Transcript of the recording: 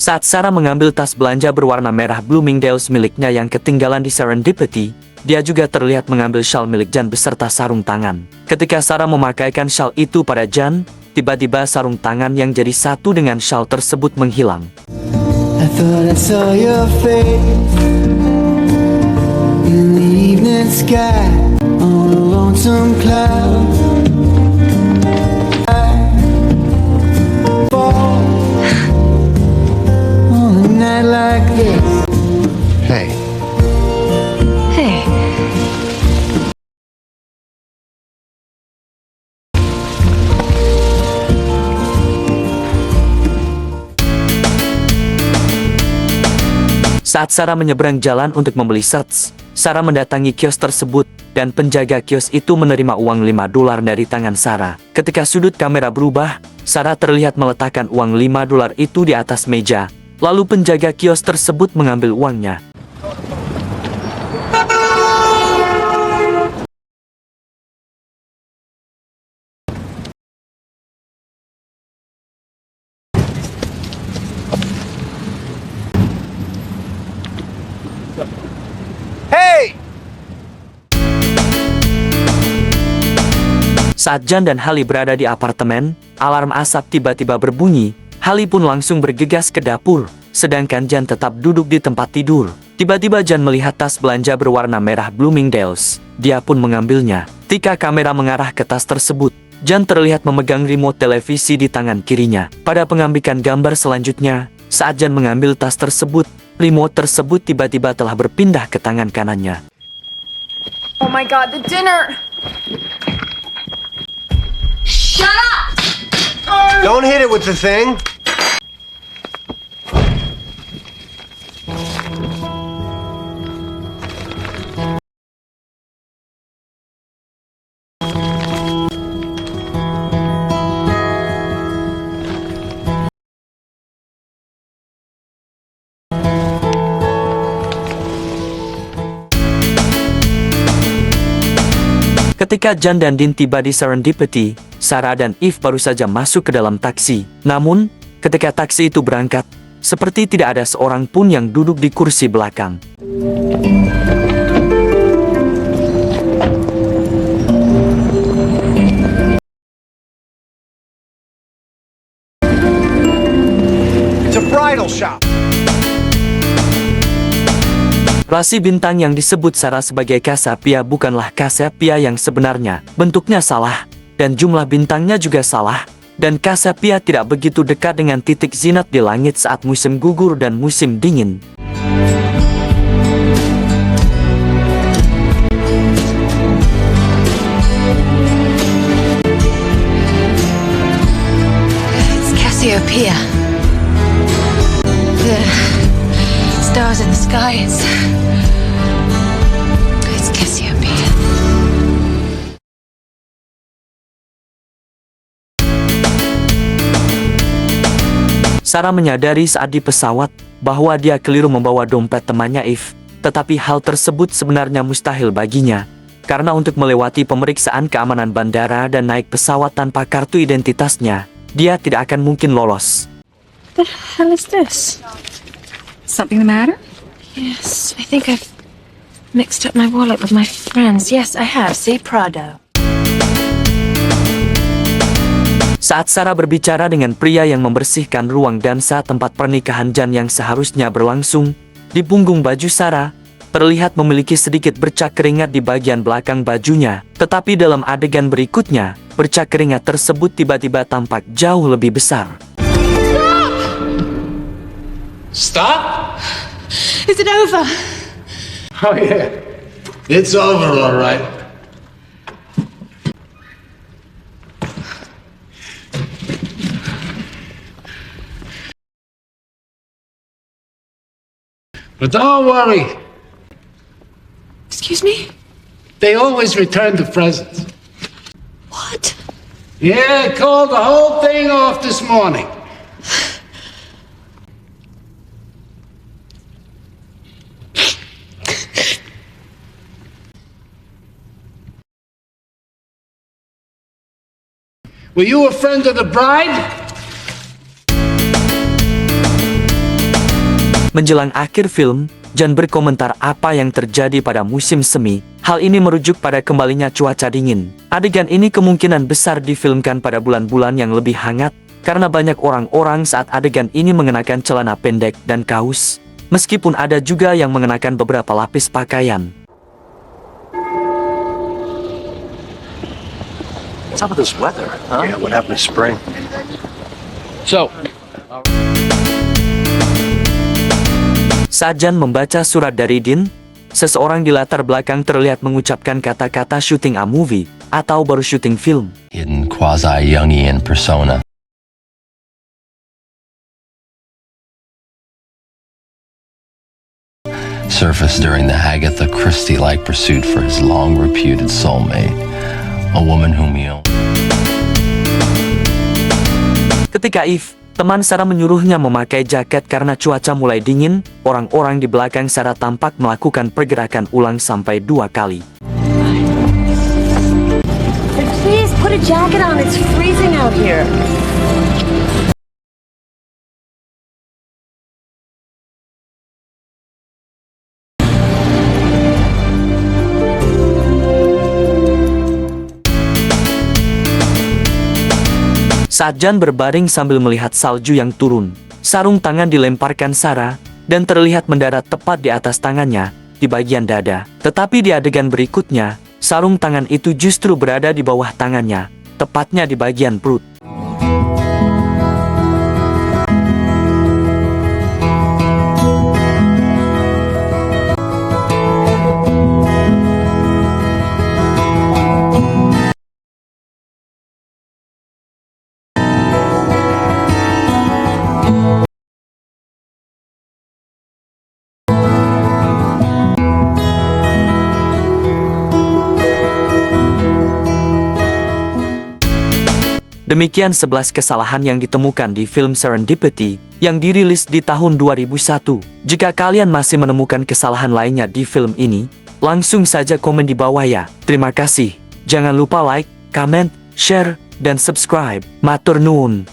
Saat Sarah mengambil tas belanja berwarna merah Bloomingdale's miliknya yang ketinggalan di Serendipity, dia juga terlihat mengambil shawl milik Jan beserta sarung tangan. Ketika Sarah memakaikan shawl itu pada Jan, tiba-tiba sarung tangan yang jadi satu dengan shawl tersebut menghilang. I thought I saw your face in the evening sky on a lonesome cloud. I fall on a night like this. Hey. Hey. Saat Sarah menyeberang jalan untuk membeli shirts, Sarah mendatangi kios tersebut, dan penjaga kios itu menerima uang $5 dari tangan Sarah. Ketika sudut kamera berubah, Sarah terlihat meletakkan uang $5 itu di atas meja, lalu penjaga kios tersebut mengambil uangnya. Hey! Saat Jan dan Hallie berada di apartemen, alarm asap tiba-tiba berbunyi. Hallie pun langsung bergegas ke dapur, sedangkan Jan tetap duduk di tempat tidur. Tiba-tiba Jan melihat tas belanja berwarna merah Bloomingdale's. Dia pun mengambilnya. Ketika kamera mengarah ke tas tersebut, Jan terlihat memegang remote televisi di tangan kirinya. Pada pengambilan gambar selanjutnya, saat Jan mengambil tas tersebut, remote tersebut tiba-tiba telah berpindah ke tangan kanannya. Oh my god, the dinner! Shut up! Don't hit it with the thing. Ketika Jan dan Dean tiba di Serendipity, Sarah dan Eve baru saja masuk ke dalam taksi. Namun, ketika taksi itu berangkat, seperti tidak ada seorang pun yang duduk di kursi belakang. It's a bridal shop. Rasi bintang yang disebut Sarah sebagai Cassiopeia bukanlah Cassiopeia yang sebenarnya. Bentuknya salah, dan jumlah bintangnya juga salah. Dan Cassiopeia tidak begitu dekat dengan titik zenith di langit saat musim gugur dan musim dingin. It's Cassiopeia. The stars in the sky, it's Cassiopeia. Sarah menyadari saat di pesawat bahwa dia keliru membawa dompet temannya Eve. Tetapi hal tersebut sebenarnya mustahil baginya, karena untuk melewati pemeriksaan keamanan bandara dan naik pesawat tanpa kartu identitasnya, dia tidak akan mungkin lolos. The hell is this? Something the matter? Yes, I think I've mixed up my wallet with my friends. Yes, I have. See, Prado. Saat Sarah berbicara dengan pria yang membersihkan ruang dansa tempat pernikahan Jan yang seharusnya berlangsung, di punggung baju Sarah terlihat memiliki sedikit bercak keringat di bagian belakang bajunya. Tetapi dalam adegan berikutnya, bercak keringat tersebut tiba-tiba tampak jauh lebih besar. Stop? Is it over? Oh, yeah. It's over, all right. But don't worry. Excuse me? They always return the presents. What? Yeah, I called the whole thing off this morning. Were you a friend of the bride? Menjelang akhir film, Jan berkomentar apa yang terjadi pada musim semi. Hal ini merujuk pada kembalinya cuaca dingin. Adegan ini kemungkinan besar difilmkan pada bulan-bulan yang lebih hangat, karena banyak orang-orang saat adegan ini mengenakan celana pendek dan kaos. Meskipun ada juga yang mengenakan beberapa lapis pakaian. What's up with this weather, huh? Yeah, what happened to spring? So, Saat Jan membaca surat dari Dean, seseorang di latar belakang terlihat mengucapkan kata-kata shooting a movie atau baru syuting film. Hidden quasi-Jungian persona. Surfaced during the Agatha Christie-like pursuit for his long-reputed soulmate, a woman whom he owned. Ketika Eve, teman Sarah menyuruhnya memakai jaket karena cuaca mulai dingin, orang-orang di belakang Sarah tampak melakukan pergerakan ulang sampai 2 kali. Please put a jacket on. It's freezing out here. Saat Jan berbaring sambil melihat salju yang turun, sarung tangan dilemparkan Sarah, dan terlihat mendarat tepat di atas tangannya, di bagian dada. Tetapi di adegan berikutnya, sarung tangan itu justru berada di bawah tangannya, tepatnya di bagian perut. Demikian 11 kesalahan yang ditemukan di film Serendipity yang dirilis di tahun 2001. Jika kalian masih menemukan kesalahan lainnya di film ini, langsung saja komen di bawah ya. Terima kasih. Jangan lupa like, comment, share, dan subscribe. Matur nuwun.